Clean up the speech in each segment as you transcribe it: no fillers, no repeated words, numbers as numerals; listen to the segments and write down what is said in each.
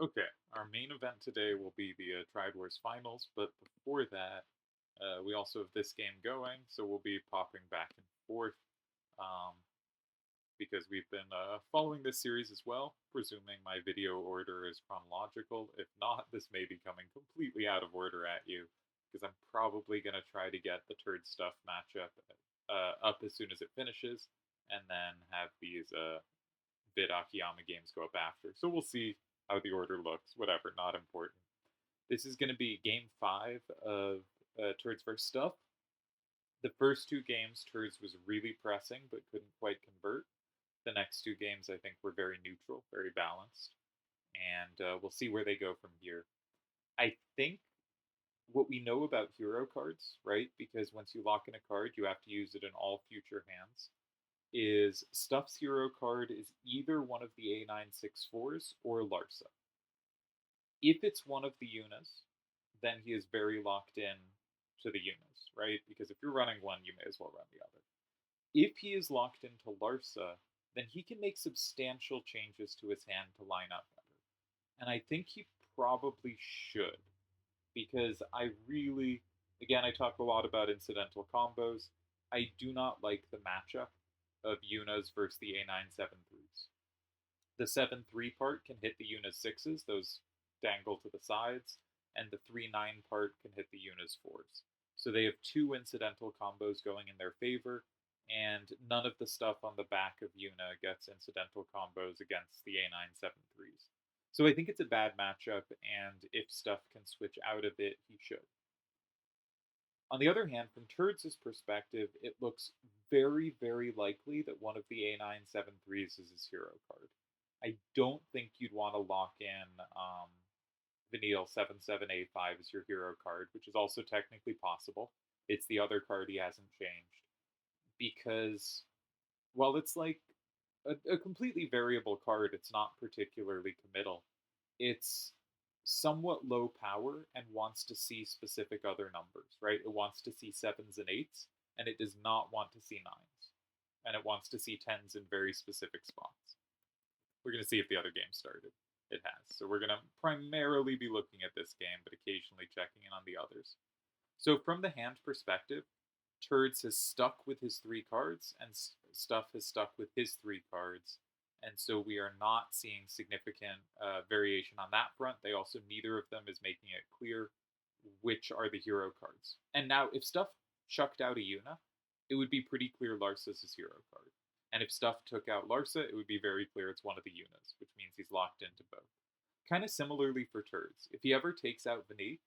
Okay, our main event today will be the Triad Wars Finals, but before that, we also have this game going, so we'll be popping back and forth um, because we've been following this series as well, presuming my video order is chronological. If not, this may be coming completely out of order at you, because I'm probably going to try to get the Turdz stuff matchup up as soon as it finishes, and then have these Vid Akiyama games go up after. So we'll see how the order looks. Whatever, not important. This is going to be game 5 of Turdz vs. Stuff. The first two games, Turdz was really pressing but couldn't quite convert. The next two games, I think, were very neutral, very balanced. And we'll see where they go from here. I think what we know about hero cards, right? Because once you lock in a card, you have to use it in all future hands. Is Stuff's hero card is either one of the A964s or Larsa. If it's one of the Yunas, then he is very locked in to the Yunas, right? Because if you're running one, you may as well run the other. If he is locked into Larsa, then he can make substantial changes to his hand to line up better. And I think he probably should, because I really, again, I talk a lot about incidental combos. I do not like the matchup of Yunas versus the A973s. The 7-3 part can hit the Yuna's 6s, those dangle to the sides, and the 3-9 part can hit the Yuna's 4s. So they have two incidental combos going in their favor, and none of the stuff on the back of Yuna gets incidental combos against the A973s. So I think it's a bad matchup, and if stuff can switch out of it, he should. On the other hand, from Turdz's perspective, it looks very, very likely that one of the A973s is his hero card. I don't think you'd want to lock in Vanille 77A5 as your hero card, which is also technically possible. It's the other card he hasn't changed. Because, well, it's like a completely variable card, it's not particularly committal. It's somewhat low power and wants to see specific other numbers, right? It wants to see sevens and eights, and it does not want to see nines. And it wants to see tens in very specific spots. We're going to see if the other game started. It has. So we're going to primarily be looking at this game, but occasionally checking in on the others. So from the hand perspective, Turdz has stuck with his three cards, and Stuff has stuck with his three cards. And so we are not seeing significant variation on that front. They also, neither of them is making it clear which are the hero cards. And now, if Stuff chucked out a Yuna, it would be pretty clear Larsa's his hero card. And if Stuff took out Larsa, it would be very clear it's one of the Yunas, which means he's locked into both. Kind of similarly for Turdz. If he ever takes out Vani,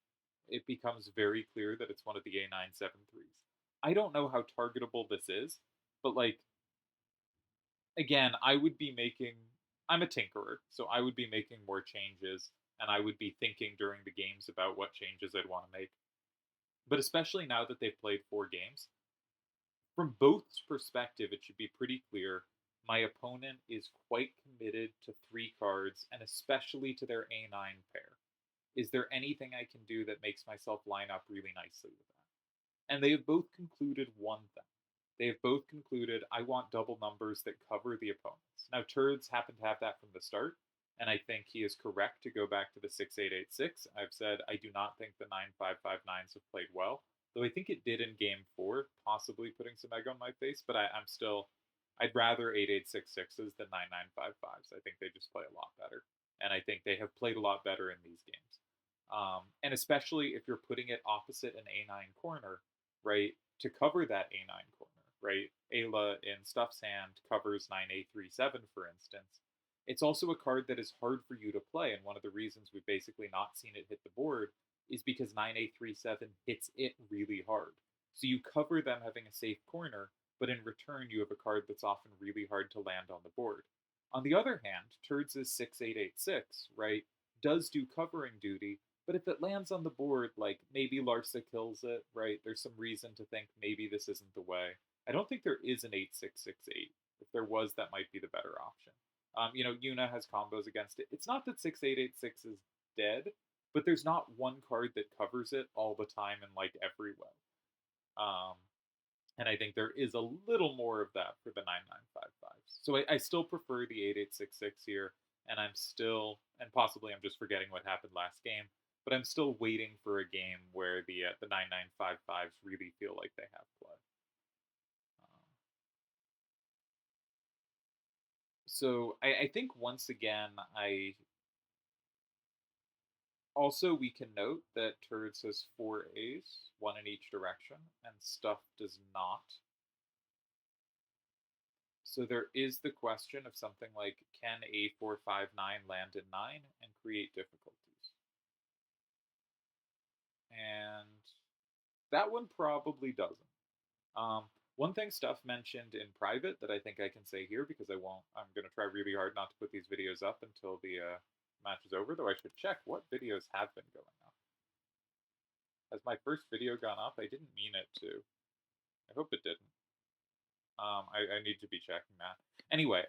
it becomes very clear that it's one of the A973s. I don't know how targetable this is, but like, again, I would be making. I'm a tinkerer, so I would be making more changes, and I would be thinking during the games about what changes I'd want to make. But especially now that they've played 4 games, from both's perspective, it should be pretty clear my opponent is quite committed to 3 cards, and especially to their A9 pair. Is there anything I can do that makes myself line up really nicely with that? And they have both concluded one thing. They have both concluded I want double numbers that cover the opponents. Now, Turdz happened to have that from the start, and I think he is correct to go back to the 6886. I've said I do not think the 9559s have played well, though I think it did in game 4, possibly putting some egg on my face, but I'm still. I'd rather 8866s than 9955s. I think they just play a lot better. And I think they have played a lot better in these games. And especially if you're putting it opposite an A9 corner, right, to cover that A9 corner, right? Ayla in Stuff's hand covers 9A37, for instance. It's also a card that is hard for you to play, and one of the reasons we've basically not seen it hit the board is because 9A37 hits it really hard. So you cover them having a safe corner, but in return you have a card that's often really hard to land on the board. On the other hand, Turdz's 6886, right, does do covering duty, but if it lands on the board, like maybe Larsa kills it, right? There's some reason to think maybe this isn't the way. I don't think there is an 8668. If there was, that might be the better option. Yuna has combos against it. It's not that 6886 is dead, but there's not one card that covers it all the time in like every way. And I think there is a little more of that for the 9955s. So I still prefer the 8866 here, and I'm still and possibly I'm just forgetting what happened last game, but I'm still waiting for a game where the 9955s really feel like they have play. So I think once again, we can note that Turdz has 4 A's, one in each direction, and Stuff does not. So there is the question of something like, can A459 land in 9 and create difficulties? And that one probably doesn't. One thing Stuff mentioned in private that I think I can say here, because I'm going to try really hard not to put these videos up until the match is over, though I should check what videos have been going up. Has my first video gone up? I didn't mean it to. I hope it didn't. I need to be checking that. Anyway,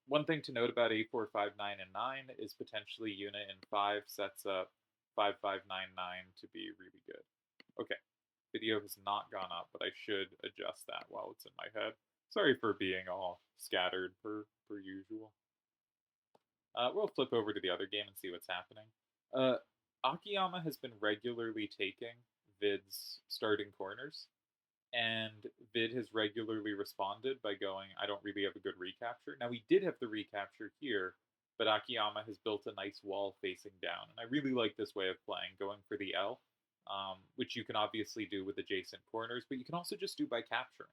one thing to note about A459 and 9 is potentially unit in 5 sets up 5599 to be really good. Okay, video has not gone up, but I should adjust that while it's in my head. Sorry for being all scattered per usual. We'll flip over to the other game and see what's happening. Akiyama has been regularly taking Vid's starting corners, and Vid has regularly responded by going, I don't really have a good recapture. Now, we did have the recapture here, but Akiyama has built a nice wall facing down, and I really like this way of playing, going for the L, which you can obviously do with adjacent corners, but you can also just do by capturing.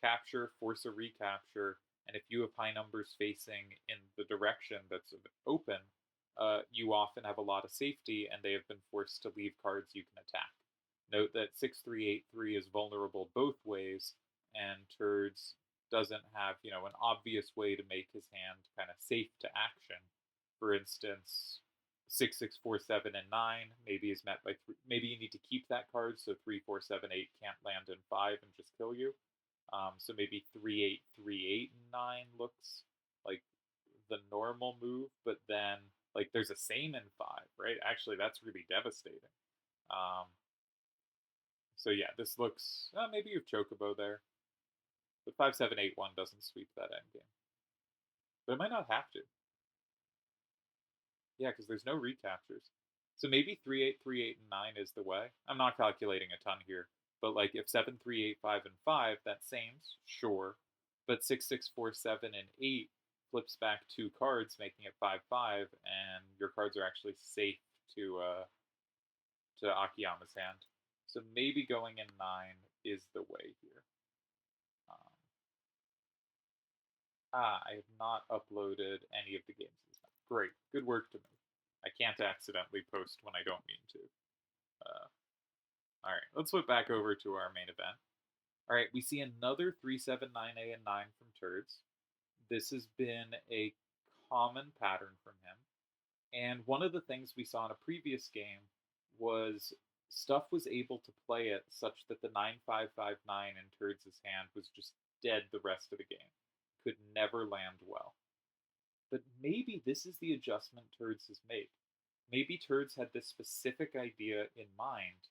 Capture, force a recapture, and if you have high numbers facing in the direction that's open, you often have a lot of safety, and they have been forced to leave cards you can attack. Note that 6383 is vulnerable both ways, and Turdz doesn't have, an obvious way to make his hand kind of safe to action. For instance, 6647 and 9 maybe is met by maybe you need to keep that card so 3478 can't land in 5 and just kill you. So maybe 3838 and 9 looks like the normal move, but then like there's a same in 5, right? Actually, that's really devastating. So yeah, this looks maybe you have Chocobo there, but 5781 doesn't sweep that endgame. But it might not have to. Yeah, because there's no recaptures. So maybe 3838 and 9 is the way. I'm not calculating a ton here, but like if 7385 and 5, that same's sure, but 6647 and 8 flips back 2 cards, making it 5-5, and your cards are actually safe to Akiyama's hand. So maybe going in 9 is the way here. I have not uploaded any of the games this time. Great, good work to me. I can't accidentally post when I don't mean to. All right, let's flip back over to our main event. All right, we see another 379A and 9 from Turdz. This has been a common pattern from him. And one of the things we saw in a previous game was Stuff was able to play it such that the 9559 in Turdz's hand was just dead the rest of the game. Could never land well. But maybe this is the adjustment Turdz has made. Maybe Turdz had this specific idea in mind,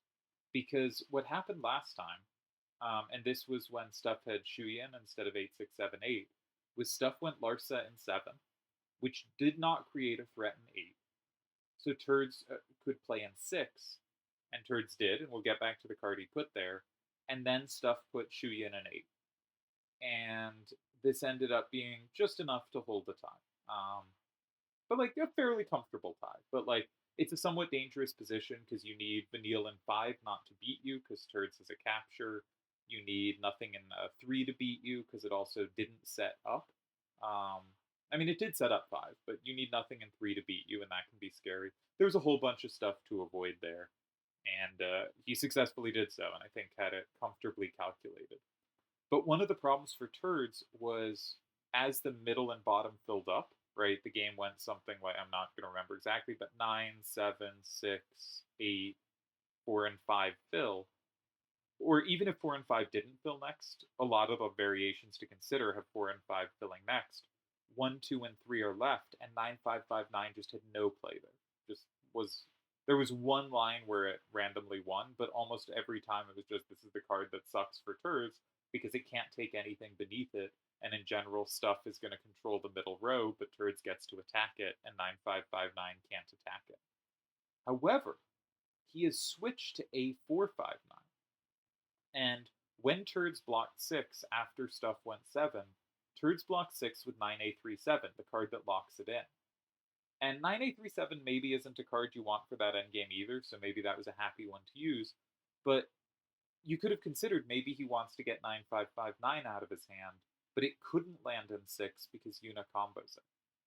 because what happened last time, and this was when Stuff had Shuyin instead of 8678, was Stuff went Larsa in 7, which did not create a threat in 8. So Turdz could play in 6, and Turdz did, and we'll get back to the card he put there, and then Stuff put Shuyin in 8. And this ended up being just enough to hold the tie. But like a fairly comfortable tie. But like it's a somewhat dangerous position because you need Vanille in 5 not to beat you because Turdz is a capture. You need nothing in 3 to beat you because it also didn't set up. I mean, it did set up 5, but you need nothing in 3 to beat you, and that can be scary. There's a whole bunch of stuff to avoid there, and he successfully did so, and I think had it comfortably calculated. But one of the problems for Turdz was as the middle and bottom filled up, right, the game went something like, I'm not going to remember exactly, but 9, 7, 6, 8, 4, and 5 fill. Or even if 4 and 5 didn't fill next, a lot of the variations to consider have 4 and 5 filling next. 1, 2, and 3 are left, and 9, 5, 5, 9 just had no play there. There was one line where it randomly won, but almost every time it was just, this is the card that sucks for Turdz, because it can't take anything beneath it, and in general, stuff is going to control the middle row, but Turdz gets to attack it, and 9559 can't attack it. However, he has switched to A459, and when Turdz blocked 6 after stuff went 7, Turdz blocked 6 with 9A37, the card that locks it in. And 9A37 maybe isn't a card you want for that endgame either, so maybe that was a happy one to use, but you could have considered maybe he wants to get 9559 out of his hand, but it couldn't land in 6 because Yuna combos it.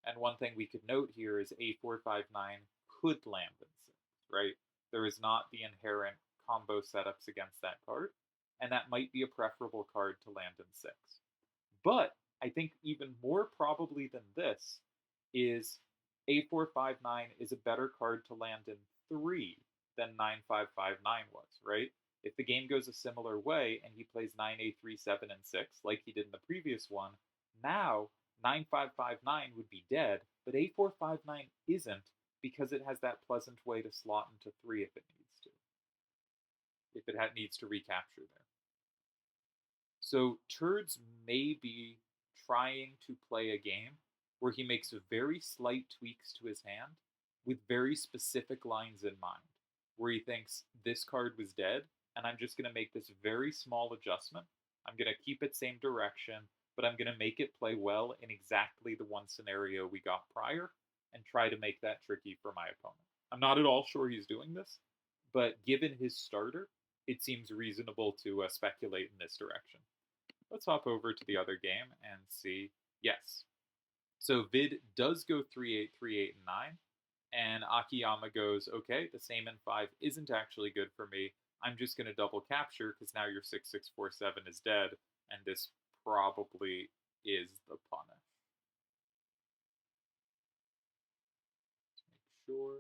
And one thing we could note here is A459 could land in 6, right? There is not the inherent combo setups against that card, and that might be a preferable card to land in 6. But I think even more probably than this is A459 is a better card to land in 3 than 9559 was, right? If the game goes a similar way and he plays 9A37 and 6, like he did in the previous one, now 9559 would be dead, but A459 isn't because it has that pleasant way to slot into 3 if it needs to. If it needs to recapture there. So Turdz may be trying to play a game where he makes very slight tweaks to his hand with very specific lines in mind, where he thinks this card was dead, and I'm just going to make this very small adjustment. I'm going to keep it same direction, but I'm going to make it play well in exactly the one scenario we got prior, and try to make that tricky for my opponent. I'm not at all sure he's doing this, but given his starter, it seems reasonable to speculate in this direction. Let's hop over to the other game and see. Yes. So Vid does go 3-8, 3-8, and 9, and Akiyama goes, okay, the same in 5 isn't actually good for me. I'm just going to double capture because now your 6-6-4-7 is dead, and this probably is the punish. Let's make sure.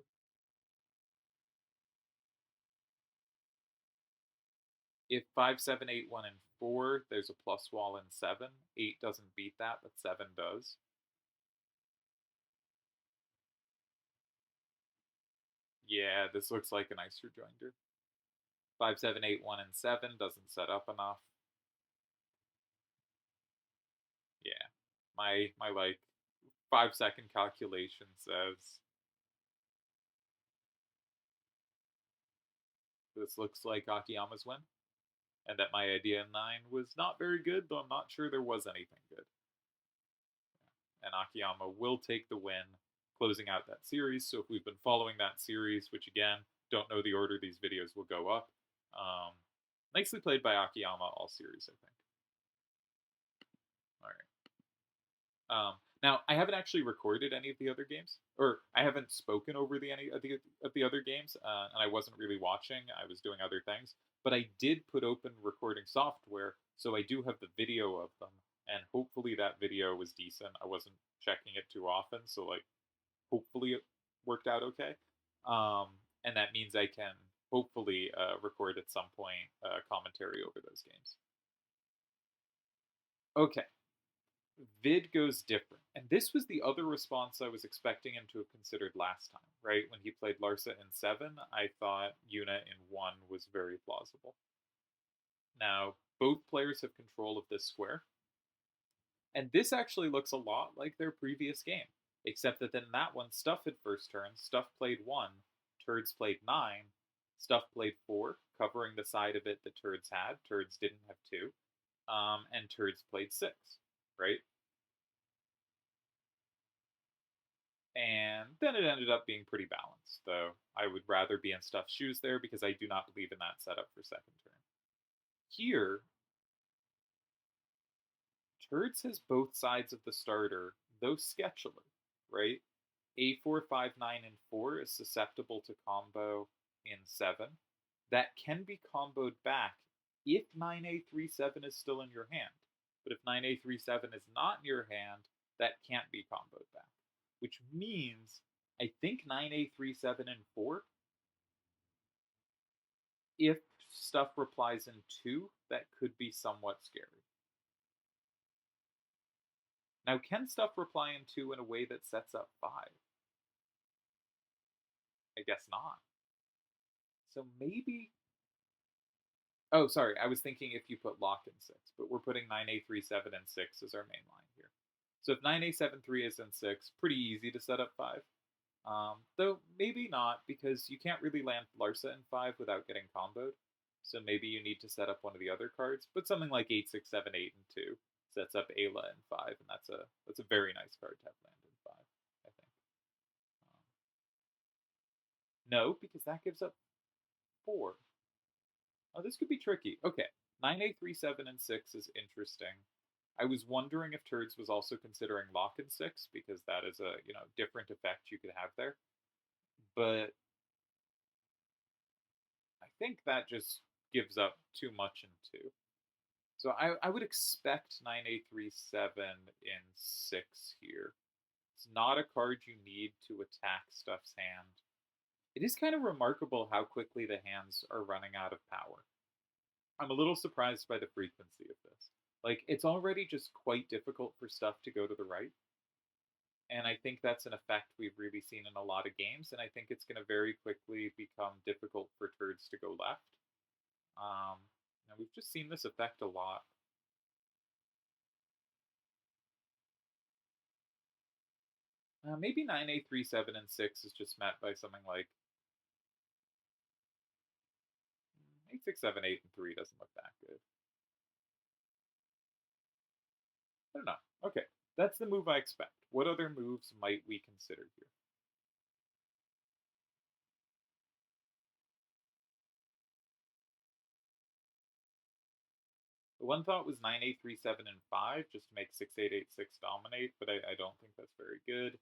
If 5, 7, 8, 1, and 4, there's a plus wall in 7. 8 doesn't beat that, but 7 does. Yeah, this looks like a nice rejoinder. 5, 7, 8, 1, and 7 doesn't set up enough. Yeah, my like 5-second calculation says this looks like Akiyama's win, and that my idea in 9 was not very good, though I'm not sure there was anything good. And Akiyama will take the win, closing out that series. So if we've been following that series, which again, don't know the order these videos will go up, nicely played by Akiyama all series, I think. All right. Now, I haven't actually recorded any of the other games, or I haven't spoken over any of the other games, and I wasn't really watching. I was doing other things, but I did put open recording software, so I do have the video of them, and hopefully that video was decent. I wasn't checking it too often, so like hopefully it worked out okay, and that means I can hopefully record at some point commentary over those games. Okay. Vid goes different. And this was the other response I was expecting him to have considered last time, right? When he played Larsa in 7, I thought Yuna in 1 was very plausible. Now, both players have control of this square. And this actually looks a lot like their previous game, except that in that one, Stuff had first turn, Stuff played 1, Turdz played 9, Stuff played 4, covering the side of it that Turdz had. Turdz didn't have 2. And Turdz played 6, right? And then it ended up being pretty balanced, though I would rather be in Stuff's shoes there because I do not believe in that setup for second turn. Here, Turdz has both sides of the starter, though sketchily, right? A4, 5, 9, and 4 is susceptible to combo in 7. That can be comboed back if 9A37 is still in your hand. But if 9A37 is not in your hand, that can't be comboed back. Which means, I think 9A37 and 4, if Stuff replies in 2, that could be somewhat scary. Now, can Stuff reply in 2 in a way that sets up 5? I guess not. So maybe Oh, sorry, I was thinking if you put lock in 6, but we're putting 9A37 and 6 as our main line here. So if 9A73 is in 6, pretty easy to set up 5. Though maybe not, because you can't really land Larsa in 5 without getting comboed. So maybe you need to set up one of the other cards, but something like 8, 6, 7, 8, and 2 sets up Ayla in 5, and that's a very nice card to have land in 5, I think. No, because that gives up 4. Oh, this could be tricky. Okay, 9A37 and 6 is interesting. I was wondering if Turdz was also considering lock in 6, because that is a, different effect you could have there. But I think that just gives up too much in 2. So I would expect 9A37 in 6 here. It's not a card you need to attack Stuff's hand. It is kind of remarkable how quickly the hands are running out of power. I'm a little surprised by the frequency of this. Like, it's already just quite difficult for Stuff to go to the right. And I think that's an effect we've really seen in a lot of games, and I think it's going to very quickly become difficult for Turdz to go left. And we've just seen this effect a lot. Maybe 9A37 and 6 is just met by something like 8, 6, 7, 8, and 3 doesn't look that good. I don't know. Okay, that's the move I expect. What other moves might we consider here? The one thought was 9A37 and 5, just to make 6, 8, 8, 6 dominate, but I don't think that's very good.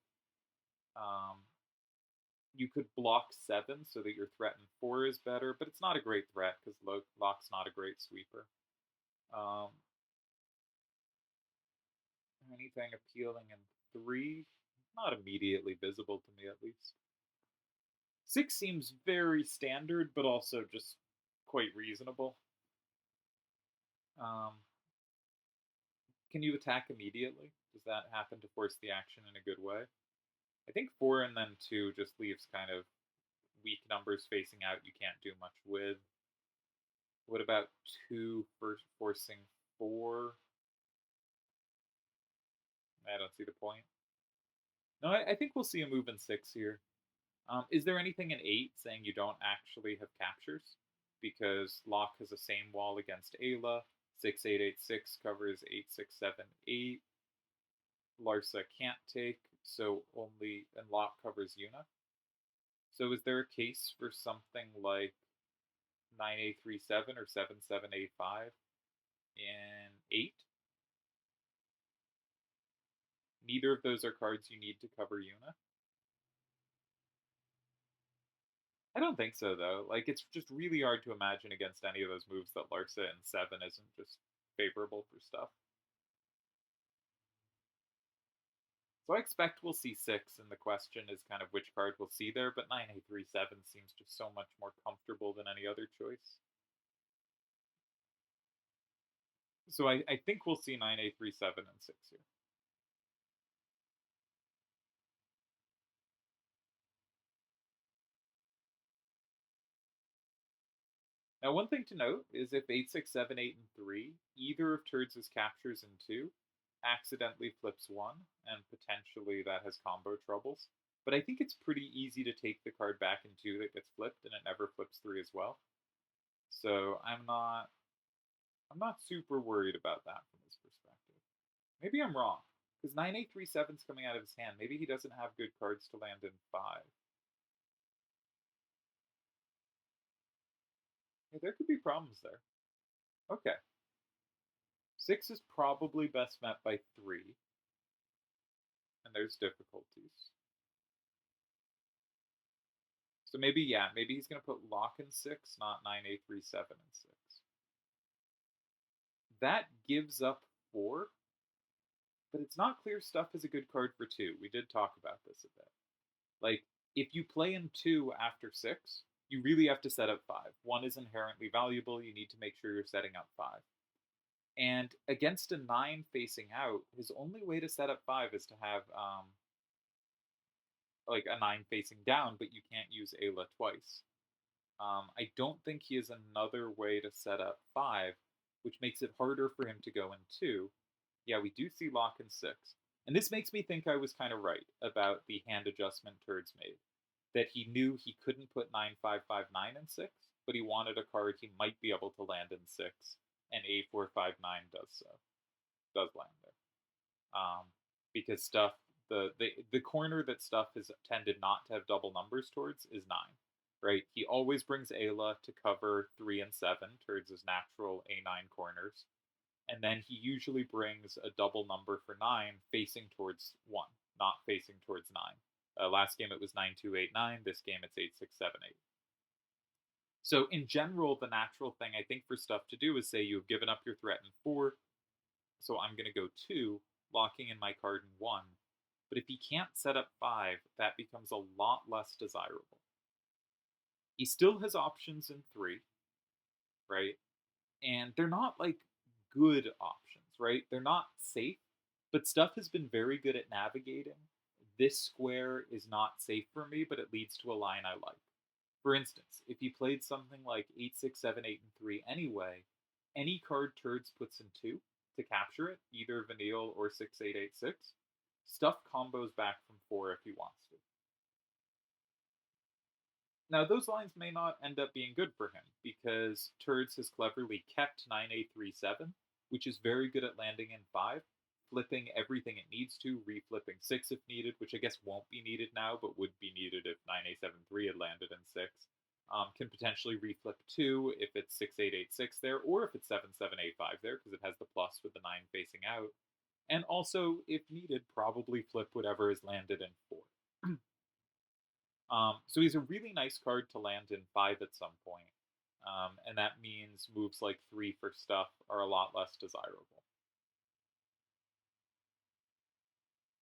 You could block 7 so that your threat in 4 is better, but it's not a great threat because lock's not a great sweeper. Anything appealing in 3? Not immediately visible to me, at least. 6 seems very standard, but also just quite reasonable. Can you attack immediately? Does that happen to force the action in a good way? I think 4 and then 2 just leaves kind of weak numbers facing out you can't do much with. What about 2 for forcing 4? I don't see the point. No, I think we'll see a move in 6 here. Is there anything in 8 saying you don't actually have captures? Because Lock has the same wall against Ayla. 6, 8, 8, 6 covers 8, 6, 7, 8. Larsa can't take, so only, and Lock covers Yuna. So is there a case for something like 9A37 or 7, 7, 8, 5 in 8? Neither of those are cards you need to cover Yuna. I don't think so, though. Like, it's just really hard to imagine against any of those moves that Larsa in 7 isn't just favorable for stuff. So I expect we'll see 6, and the question is kind of which card we'll see there, but 9A37 seems just so much more comfortable than any other choice. So I think we'll see 9A37 and 6 here. Now, one thing to note is if 8, 6, 7, 8, and 3, either of Turdz' captures in 2, accidentally flips 1, and potentially that has combo troubles. But I think it's pretty easy to take the card back in 2 that gets flipped, and it never flips 3 as well. So I'm not super worried about that from his perspective. Maybe I'm wrong, because 9, 8, 3, 7 is coming out of his hand. Maybe he doesn't have good cards to land in 5. Yeah, there could be problems there. Okay. 6 is probably best met by 3, and there's difficulties. So maybe, yeah, maybe he's going to put lock in 6, not 9, 8, 3, 7 and 6. That gives up 4, but it's not clear Stuff is a good card for 2. We did talk about this a bit. Like, if you play in 2 after 6, you really have to set up 5. 1 is inherently valuable, you need to make sure you're setting up 5. And against a 9 facing out, his only way to set up 5 is to have like a 9 facing down, but you can't use Ayla twice. I don't think he has another way to set up 5, which makes it harder for him to go in 2. Yeah, we do see lock in 6. And this makes me think I was kind of right about the hand adjustment Turdz made. That he knew he couldn't put 9559 in 6, but he wanted a card he might be able to land in 6, and 8459 does so. Does land there. Because stuff, the corner that stuff has tended not to have double numbers towards is 9. Right? He always brings Ayla to cover 3 and 7, Turdz' natural A9 corners. And then he usually brings a double number for 9 facing towards 1, not facing towards 9. Last game it was 9289. This game it's 8678. So in general, the natural thing I think for stuff to do is say you've given up your threat in 4, so I'm going to go 2, locking in my card in 1. But if he can't set up 5, that becomes a lot less desirable. He still has options in 3, right? And they're not like good options, right? They're not safe, but stuff has been very good at navigating. This square is not safe for me, but it leads to a line I like. For instance, if he played something like 8, 6, 7, 8, and 3 anyway, any card Turdz puts in 2 to capture it, either Vanille or 6, 8, 8, 6, stuff combos back from 4 if he wants to. Now, those lines may not end up being good for him, because Turdz has cleverly kept 9A37, which is very good at landing in 5, flipping everything it needs to, reflipping 6 if needed, which I guess won't be needed now, but would be needed if 9A73 had landed in 6. Can potentially reflip 2 if it's 6886 there, or if it's 7785 there, because it has the plus with the 9 facing out. And also, if needed, probably flip whatever is landed in 4. So he's a really nice card to land in 5 at some point. And that means moves like 3 for stuff are a lot less desirable.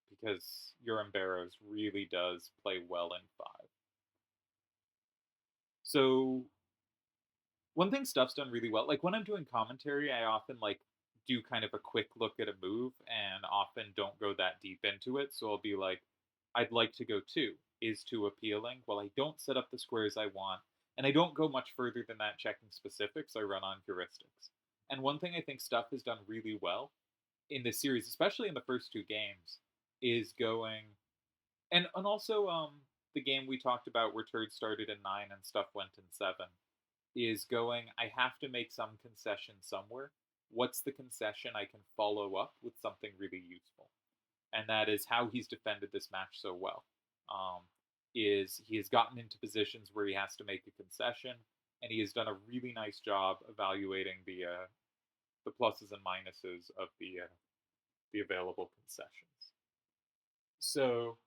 Because Urim Barrows really does play well in 5. So one thing stuff's done really well, like when I'm doing commentary, I often like do kind of a quick look at a move and often don't go that deep into it. So I'll be like, I'd like to go 2. Is 2 appealing? Well, I don't set up the squares I want, and I don't go much further than that checking specifics. I run on heuristics. And one thing I think stuff has done really well in this series, especially in the first 2 games, is going and also the game we talked about where Turdz started in 9 and stuff went in 7 is going, I have to make some concession somewhere. What's the concession I can follow up with something really useful? And that is how he's defended this match so well. Is he has gotten into positions where he has to make a concession, and he has done a really nice job evaluating the pluses and minuses of the available concessions. So,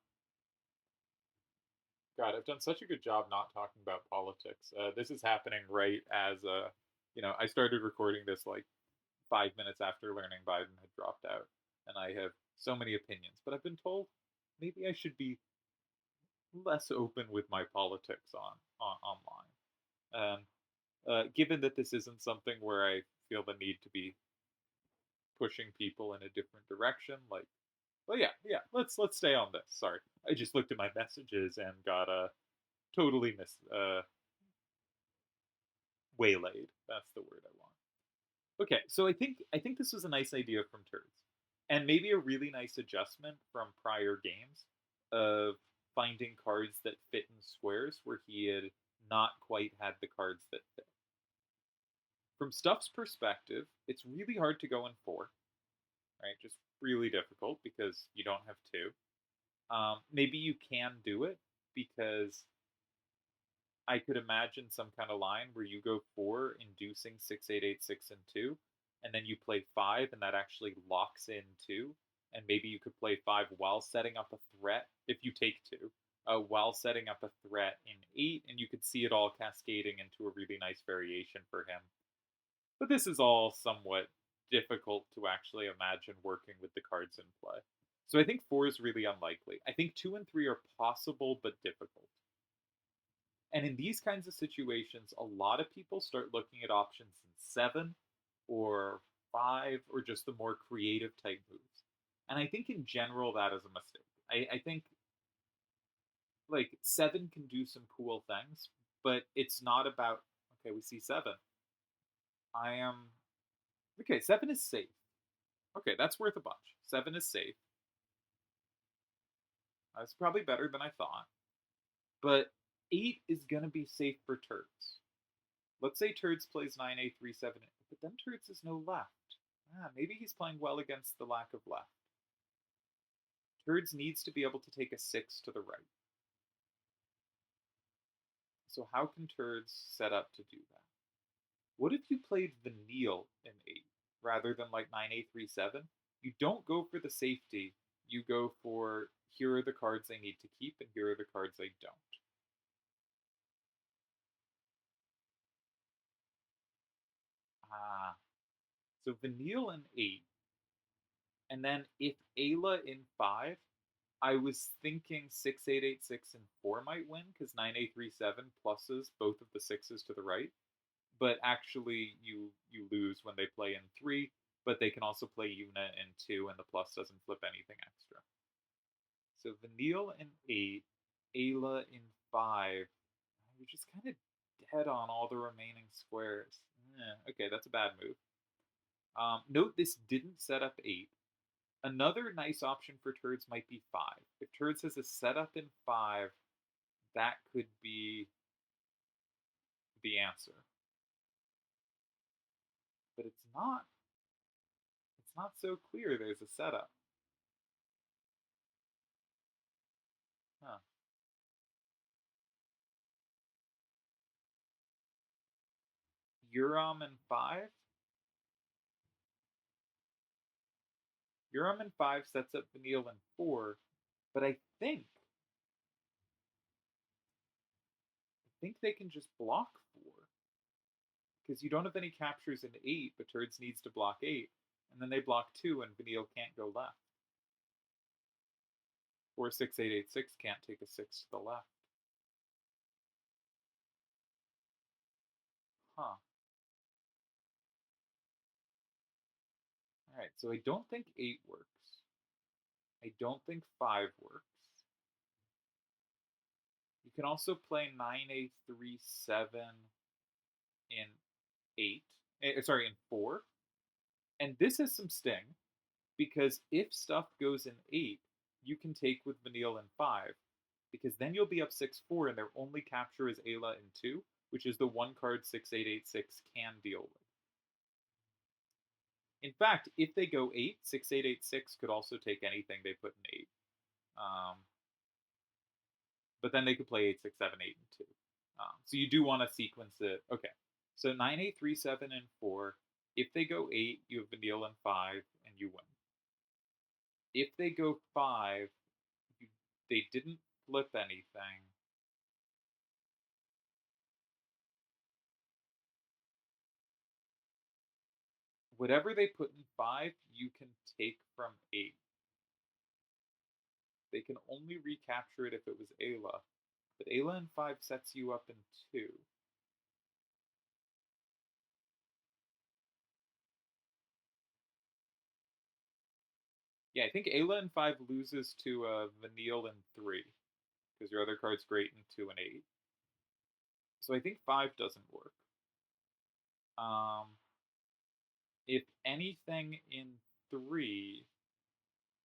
God, I've done such a good job not talking about politics. This is happening right as I started recording this like 5 minutes after learning Biden had dropped out, and I have so many opinions. But I've been told maybe I should be less open with my politics online. And given that this isn't something where I feel the need to be pushing people in a different direction, like, well, yeah, let's stay on this. Sorry, I just looked at my messages and got totally waylaid. That's the word I want. Okay, so I think this was a nice idea from Turdz, and maybe a really nice adjustment from prior games of finding cards that fit in squares where he had not quite had the cards that fit. From Stuff's perspective, it's really hard to go in 4, right? Just really difficult because you don't have 2. Maybe you can do it because I could imagine some kind of line where you go 4, inducing 6, 8, 8, 6, and 2, and then you play 5, and that actually locks in 2. And maybe you could play 5 while setting up a threat if you take 2, while setting up a threat in 8, and you could see it all cascading into a really nice variation for him. But this is all somewhat difficult to actually imagine working with the cards in play. So I think 4 is really unlikely. I think 2 and 3 are possible but difficult. And in these kinds of situations, a lot of people start looking at options in 7 or 5 or just the more creative type moves. And I think in general that is a mistake. I think like 7 can do some cool things, but it's not about. Okay, we see 7. I am. Okay, 7 is safe. Okay, that's worth a bunch. 7 is safe. That's probably better than I thought. But 8 is going to be safe for Turdz. Let's say Turdz plays 9A3-7, but then Turdz has no left. Maybe he's playing well against the lack of left. Turdz needs to be able to take a 6 to the right. So how can Turdz set up to do that? What if you played Vanille in 8 rather than like 9A3-7? You don't go for the safety. You go for here are the cards I need to keep and here are the cards I don't. So Vanille in 8. And then if Ayla in 5, I was thinking 6-8-8-6 and 4 might win because 9-8-3-7 pluses both of the 6s to the right. But actually, you lose when they play in 3, but they can also play Yuna in 2, and the plus doesn't flip anything extra. So Vanille in 8, Ayla in 5. You're just kind of dead on all the remaining squares. Okay, that's a bad move. Note this didn't set up 8. Another nice option for Turdz might be 5. If Turdz has a setup in 5, that could be the answer. But it's not so clear there's a setup. Huh. Uram in 5? Uram in 5 sets up Vanille in 4, but I think they can just block 4. Because you don't have any captures in 8, but Turdz needs to block 8, and then they block 2 and Vanille can't go left. Or 6-8-8-6 can't take a 6 to the left. Huh. Alright, so I don't think 8 works. I don't think 5 works. You can also play 9-8-3-7 in 8. Sorry, in 4. And this has some sting, because if stuff goes in 8, you can take with Vanille in 5, because then you'll be up 6-4, and their only capture is Ayla in 2, which is the one card 6-8-8-6 can deal with. In fact, if they go 8, 6-8-8-6 could also take anything they put in 8. But then they could play 8-6-7-8 and 2. So you do want to sequence it. Okay, so 9-8-3-7 and 4. If they go 8, you have Vanille in 5, and you win. If they go 5, they didn't flip anything. Whatever they put in 5, you can take from 8. They can only recapture it if it was Ayla. But Ayla in 5 sets you up in 2. Yeah, I think Ayla in 5 loses to Vanille in 3. Because your other card's great in 2 and 8. So I think 5 doesn't work. If anything in 3,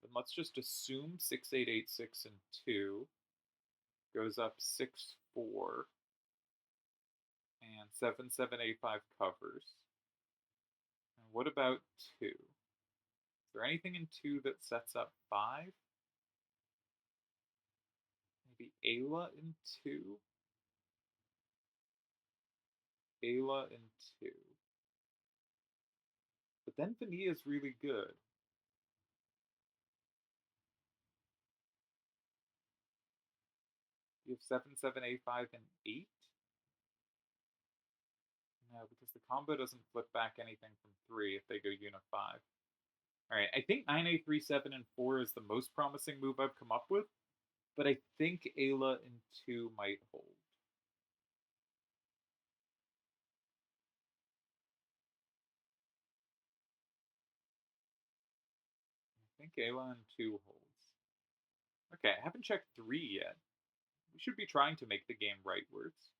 then let's just assume 6-8-8-6 and 2 goes up 6-4, and 7-7-8-5 covers. And what about 2? Is there anything in 2 that sets up 5? Maybe Ayla in 2? Ayla in 2. But then Vanilla is really good. You have 7-7-8-5 and 8? No, because the combo doesn't flip back anything from 3 if they go Unit 5. Alright, I think 9-8-3-7 and 4 is the most promising move I've come up with, but I think Ayla in 2 might hold. I think Ayla in 2 holds. Okay, I haven't checked 3 yet. We should be trying to make the game rightwards.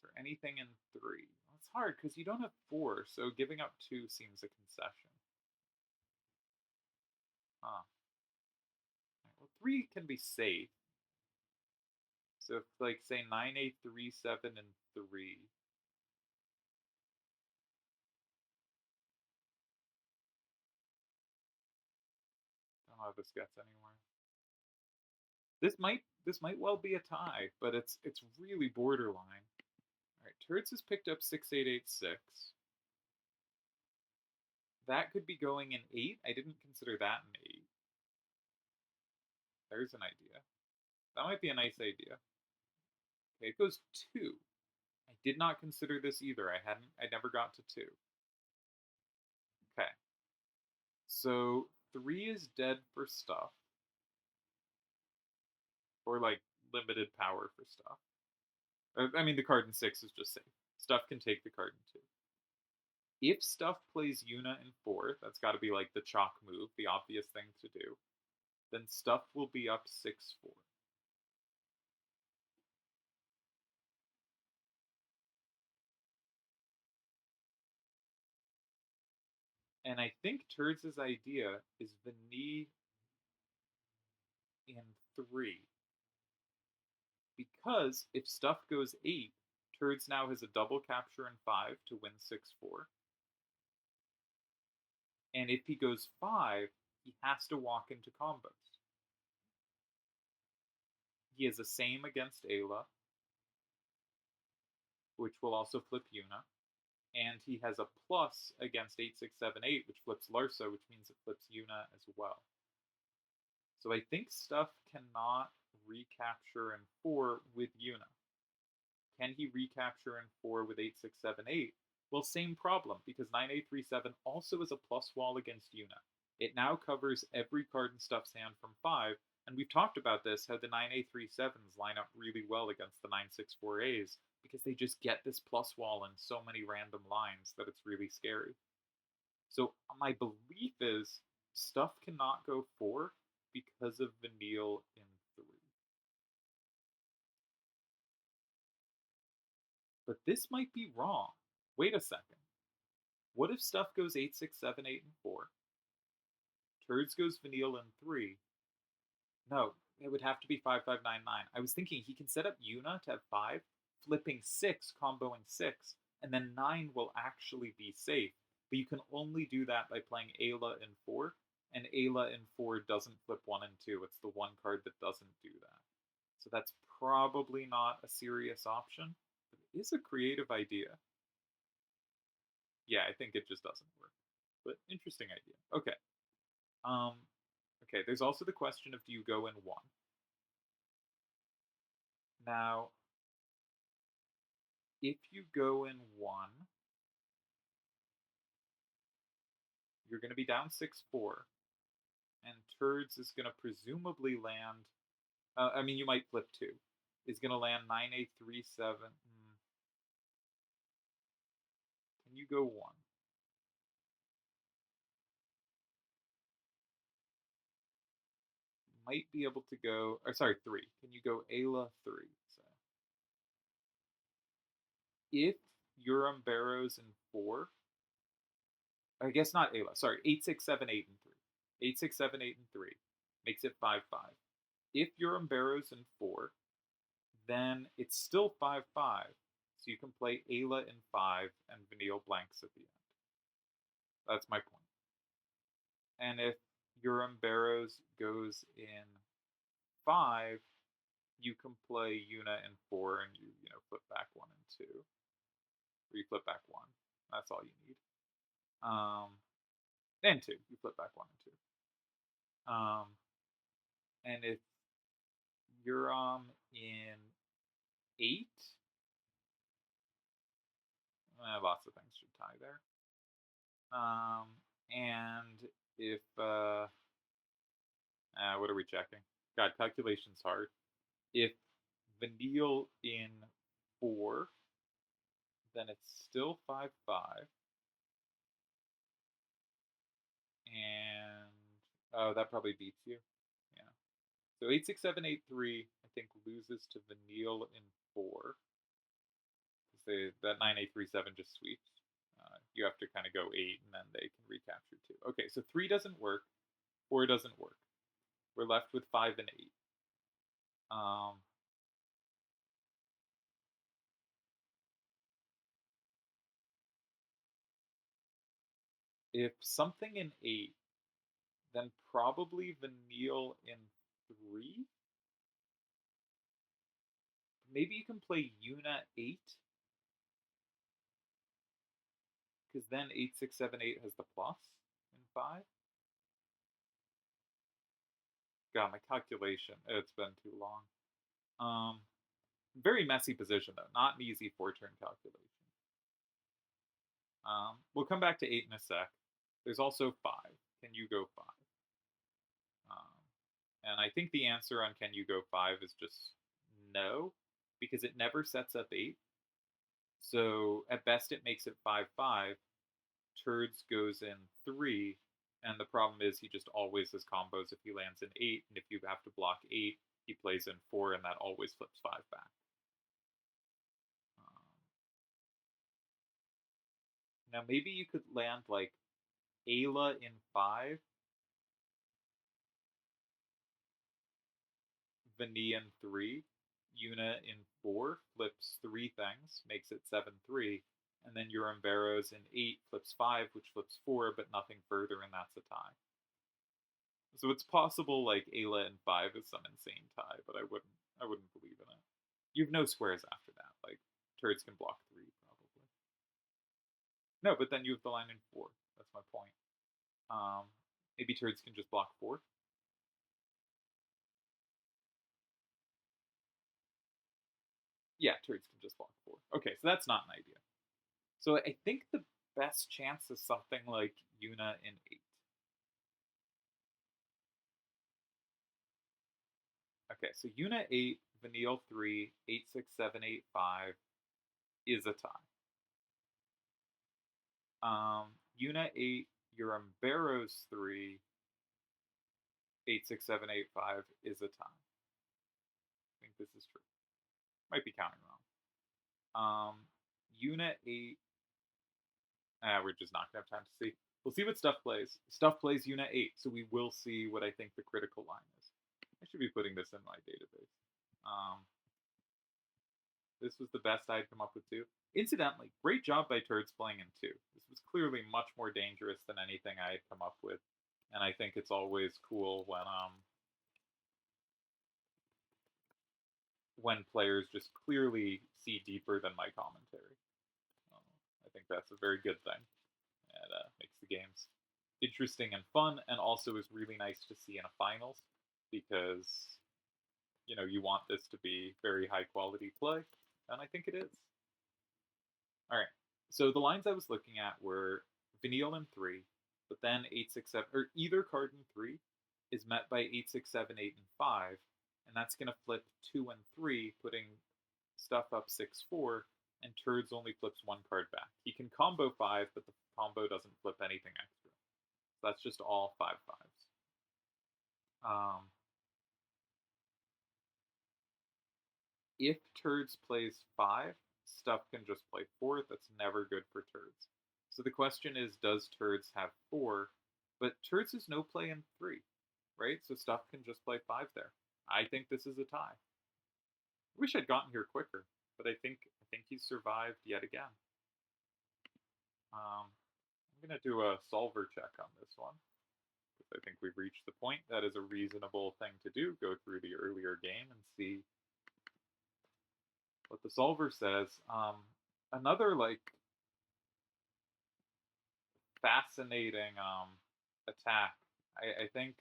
or anything in 3. Well, it's hard because you don't have 4, so giving up 2 seems a concession. Huh. Well, 3 can be safe. So if, like, say 9, 8, 3, 7, and 3. Don't know how this gets anywhere. This might well be a tie, but it's really borderline. All right, Turdz has picked up 6, 8, 8, 6. That could be going in 8. I didn't consider that in 8. There's an idea. That might be a nice idea. Okay, it goes 2. I did not consider this either. I never got to 2. Okay. So 3 is dead for stuff. Or like limited power for stuff. I mean the card in 6 is just safe. Stuff can take the card in 2. If stuff plays Yuna in 4, that's got to be like the chalk move, the obvious thing to do, then stuff will be up 6-4. And I think Turdz' idea is Vini in 3. Because if stuff goes 8, Turdz now has a double capture in 5 to win 6-4. And if he goes 5, he has to walk into combos. He has a same against Ayla, which will also flip Yuna. And he has a plus against 8, 6, 7, 8, which flips Larsa, which means it flips Yuna as well. So I think stuff cannot recapture in 4 with Yuna. Can he recapture in 4 with 8, 6, 7, 8? Well, same problem, because 9, 8, 3, 7 also is a plus wall against Yuna. It now covers every card in Stuff's hand from 5, and we've talked about this, how the 9, 8, 3, 7s line up really well against the 9, 6, 4, As, because they just get this plus wall in so many random lines that it's really scary. So my belief is Stuff cannot go 4 because of Vanille in 3. But this might be wrong. Wait a second. What if stuff goes 8, 6, 7, 8, and 4? Turdz goes Vanille in 3. No, it would have to be 5, 5, 9, 9. I was thinking he can set up Yuna to have 5, flipping 6, comboing 6, and then 9 will actually be safe. But you can only do that by playing Ayla in 4, and Ayla in 4 doesn't flip 1 and 2. It's the one card that doesn't do that. So that's probably not a serious option, but it is a creative idea. Yeah, I think it just doesn't work. But interesting idea. Okay. Okay, there's also the question of do you go in 1? Now, if you go in 1, you're going to be down 6-4, and Turdz is going to presumably land. I mean, you might flip 2. Is going to land 9, 8, 3, 7. Can you go 1? Might be able to go. Or sorry, 3. Can you go Ayla 3? So if Urim Barrows in 4, I guess not Ayla. Sorry, 8, 6, 7, 8, and 3. 8, 6, 7, 8, and 3 makes it 5-5. If Urim Barrows in 4, then it's still 5-5. So you can play Ayla in 5 and Vanille blanks at the end. That's my point. And if Urim Barrows goes in 5, you can play Yuna in 4 and you flip back 1 and 2. Or you flip back 1. That's all you need. And 2. You flip back 1 and 2. And if Urim in 8, lots of things should tie there. And if what are we checking? God, calculation's hard. If Vanille in 4, then it's still 5-5. And that probably beats you. Yeah. So 8, 6, 7, 8, 3, I think loses to Vanille in 4. say that 9A37 just sweeps. You have to kind of go 8, and then they can recapture 2. Okay, so 3 doesn't work, 4 doesn't work. We're left with 5 and 8. If something in 8, then probably Vanille in 3? Maybe you can play Yuna 8? Because then 8, 6, 7, 8 has the plus in 5? God, my calculation, it's been too long. Very messy position, though. Not an easy 4-turn calculation. We'll come back to 8 in a sec. There's also 5. Can you go 5? And I think the answer on can you go 5 is just no, because it never sets up 8. So at best it makes it 5-5. Turdz goes in 3, and the problem is he just always has combos if he lands in 8, and if you have to block 8, he plays in 4, and that always flips 5 back. Now maybe you could land like Ayla in 5, Vani in 3, Yuna in 4, flips 3 things, makes it 7-3, and then your Umberos in 8 flips 5, which flips 4, but nothing further, and that's a tie. So it's possible like Ayla in 5 is some insane tie, but I wouldn't believe in it. You have no squares after that. Like Turdz can block 3 probably. No, but then you have the line in 4. That's my point. Maybe Turdz can just block 4. Yeah, Turdz can just block 4. Okay, so that's not an idea. So I think the best chance is something like Yuna in 8. Okay, so Yuna 8, Vanille 3, 8, 6, 7, 8, 5 is a tie. Yuna 8, your Umberos 3, 8, 6, 7, 8, 5 is a tie. I think this is true. Might be counting wrong. Yuna 8. We're just not going to have time to see. We'll see what Stuff plays. Stuff plays Yuna 8, so we will see what I think the critical line is. I should be putting this in my database. This was the best I'd come up with too. Incidentally, great job by Turdz playing in 2. This was clearly much more dangerous than anything I had come up with, and I think it's always cool when players just clearly see deeper than my commentary. I think that's a very good thing. It makes the games interesting and fun, and also is really nice to see in a finals, because you want this to be very high quality play, and I think it is. All right, so the lines I was looking at were Vanille in 3, but then 8, 6, 7, or either card in 3 is met by 8, 6, 7, 8, and 5, and that's going to flip 2 and 3, putting Stuff up 6, 4, and Turdz only flips 1 card back. He can combo 5, but the combo doesn't flip anything extra. So that's just all 5 5s. If Turdz plays 5, Stuff can just play 4. That's never good for Turdz. So the question is, does Turdz have 4? But Turdz is no play in 3, right? So Stuff can just play 5 there. I think this is a tie. I wish I'd gotten here quicker, but I think he's survived yet again. I'm going to do a solver check on this one, because I think we've reached the point that is a reasonable thing to do. Go through the earlier game and see what the solver says. Another fascinating attack. I think.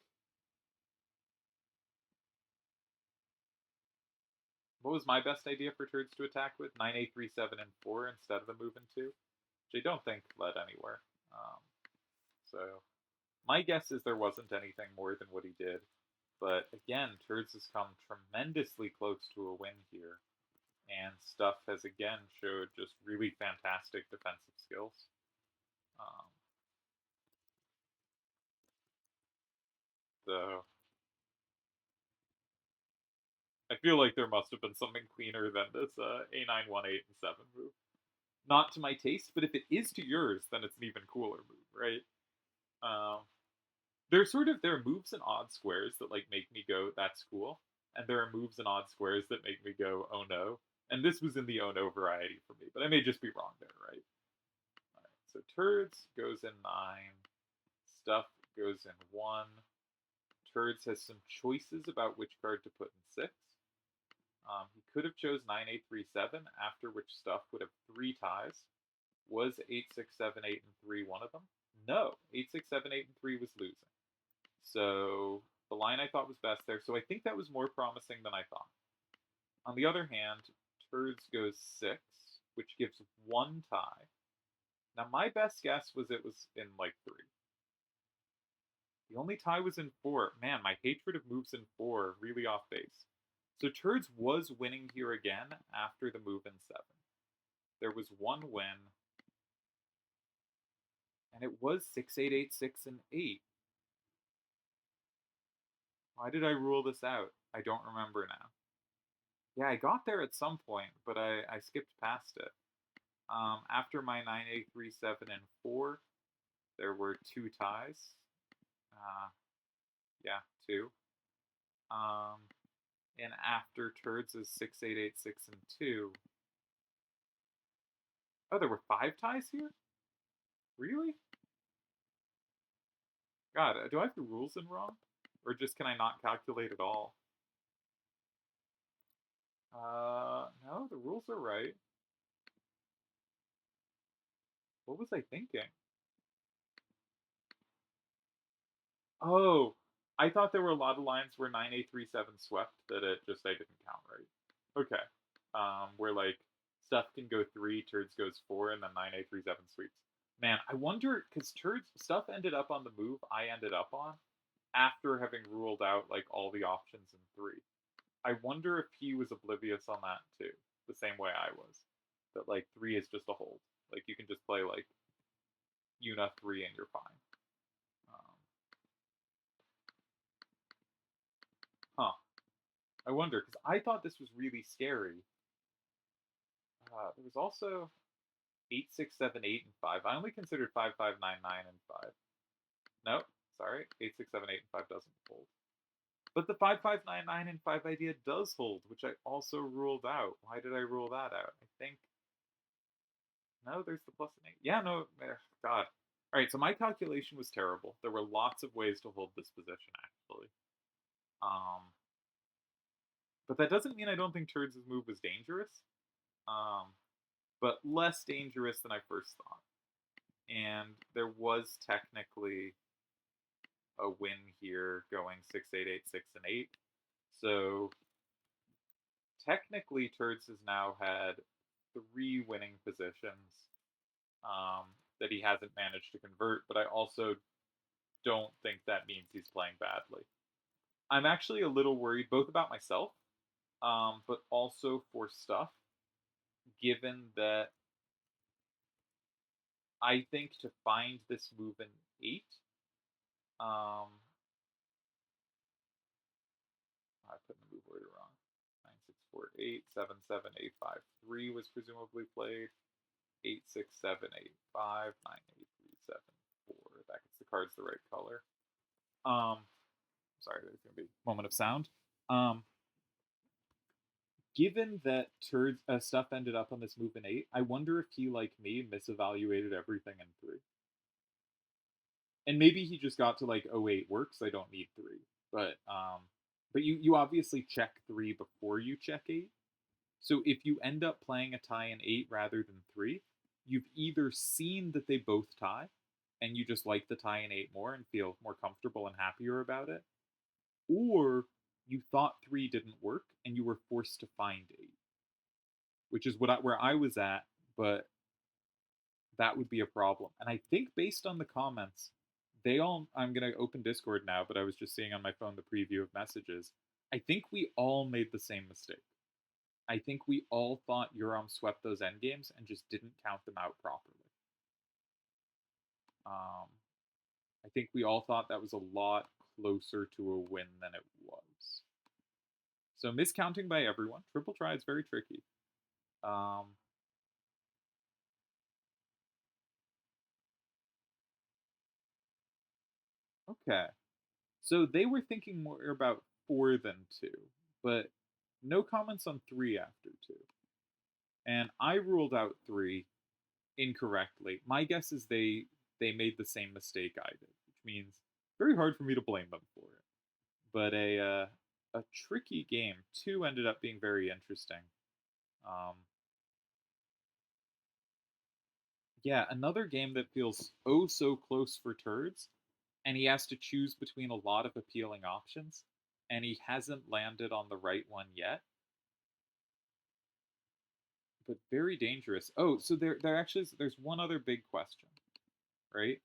What was my best idea for Turdz to attack with? 9A, 3, 7, and 4 instead of the move in 2, which I don't think led anywhere. So my guess is there wasn't anything more than what he did. But again, Turdz has come tremendously close to a win here. And Stuff has again showed just really fantastic defensive skills. So I feel like there must have been something cleaner than this A9, 1, 8, and 7 move. not to my taste, but if it is to yours, then it's an even cooler move, right? Um, there are moves and odd squares that like make me go, that's cool, and there are moves and odd squares that make me go, oh no. And this was in the oh no variety for me, but I may just be wrong there, right? All right, so Turdz goes in 9, Stuff goes in 1. Turdz has some choices about which card to put in 6. He could have chose 9, 8, 3, 7, after which Stuff would have 3 ties. Was 8, 6, 7, 8, and 3 one of them? No, 8, 6, 7, 8, and 3 was losing. So the line I thought was best there. So I think that was more promising than I thought. On the other hand, Turdz goes 6, which gives 1 tie. Now my best guess was it was in like 3. The only tie was in 4. Man, my hatred of moves in 4 really off base. So Turdz was winning here again after the move in 7. There was 1 win, and it was 6, 8, 8, 6, and 8. Why did I rule this out? I don't remember now. Yeah, I got there at some point, but I skipped past it. After my 9, 8, 3, 7, and 4, there were 2 ties. Yeah, 2. And after Turdz is 6, 8, 8, 6, and 2. Oh, there were 5 ties here? Really? God, do I have the rules in wrong? Or just can I not calculate at all? No, the rules are right. What was I thinking? Oh, I thought there were a lot of lines where 9, 8, 3, 7 swept that I didn't count right. Okay. Where like Stuff can go 3, Turdz goes 4, and then 9, 8, 3, 7 sweeps. Man, I wonder because Turdz Stuff ended up on the move I ended up on after having ruled out like all the options in 3. I wonder if he was oblivious on that too, the same way I was. That like 3 is just a hold. Like you can just play like Una 3 and you're fine. Huh. I wonder because I thought this was really scary. There was also 8, 6, 7, 8, and 5. I only considered 5, 5, 9, 9, and 5. Nope, sorry, 8, 6, 7, 8, and 5 doesn't hold. But the 5, 5, 9, 9, and 5 idea does hold, which I also ruled out. Why did I rule that out? I think no, there's the plus and 8. Yeah, no, God. All right, so my calculation was terrible. There were lots of ways to hold this position actually. Um, but that doesn't mean I don't think Turds' move was dangerous. But less dangerous than I first thought. And there was technically a win here going 6, 8, 8, 6, and 8. So technically, Turdz has now had 3 winning positions that he hasn't managed to convert, but I also don't think that means he's playing badly. I'm actually a little worried both about myself, but also for Stuff, given that I think to find this move in 8, I put the move order wrong. 9, 6, 4, 8, 7, 7, 8, 5, 3 was presumably played. 8, 6, 7, 8, 5, 9, 8, 3, 7, 4. That gets the cards the right color. Sorry, there's gonna be a moment of sound. Given that Stuff ended up on this move in 8, I wonder if he, like me, misevaluated everything in 3. And maybe he just got to like, oh 8 works, I don't need 3. But you obviously check 3 before you check 8. So if you end up playing a tie in 8 rather than 3, you've either seen that they both tie, and you just like the tie in 8 more and feel more comfortable and happier about it, or you thought 3 didn't work and you were forced to find 8, which is where I was at, but that would be a problem. And I think based on the comments, I'm going to open Discord now, but I was just seeing on my phone the preview of messages. I think we all made the same mistake. I think we all thought Uram swept those endgames and just didn't count them out properly. I think we all thought that was a lot closer to a win than it was. So miscounting by everyone. Triple try is very tricky. Okay. So they were thinking more about 4 than 2, but no comments on 3 after 2. And I ruled out 3 incorrectly. My guess is they made the same mistake I did, which means very hard for me to blame them for it. But a tricky game. 2 ended up being very interesting. Um, yeah, another game that feels oh so close for Turds, and he has to choose between a lot of appealing options, and he hasn't landed on the right one yet. But very dangerous. Oh, so there actually there's one other big question, right?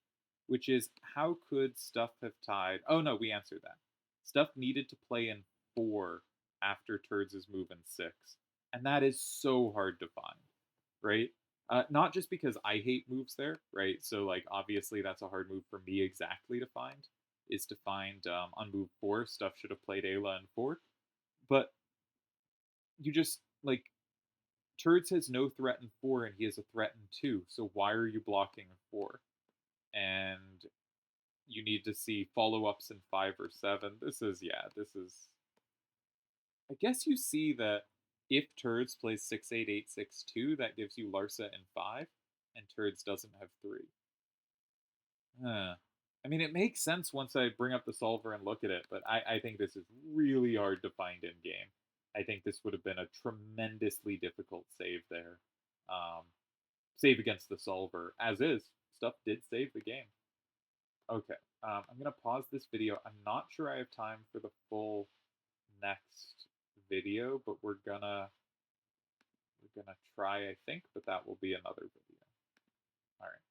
Which is how could Stuff have tied? Oh no, we answered that. Stuff needed to play in 4 after Turds' move in 6, and that is so hard to find, right? Not just because I hate moves there, right? So like obviously that's a hard move for me exactly to find. Is to find on move 4 Stuff should have played Ayla in 4, but you just like Turds has no threat in 4 and he has a threat in 2, so why are you blocking in 4? And you need to see follow ups in 5 or 7. This is. I guess you see that if Turds plays 6-8-8-6-2, that gives you Larsa in 5, and Turds doesn't have 3. I mean, it makes sense once I bring up the solver and look at it, but I think this is really hard to find in game. I think this would have been a tremendously difficult save there. Um, Save against the solver. As is, Stuff did save the game. Okay, I'm gonna pause this video. I'm not sure I have time for the full next video, but we're gonna try, I think, but that will be another video. All right.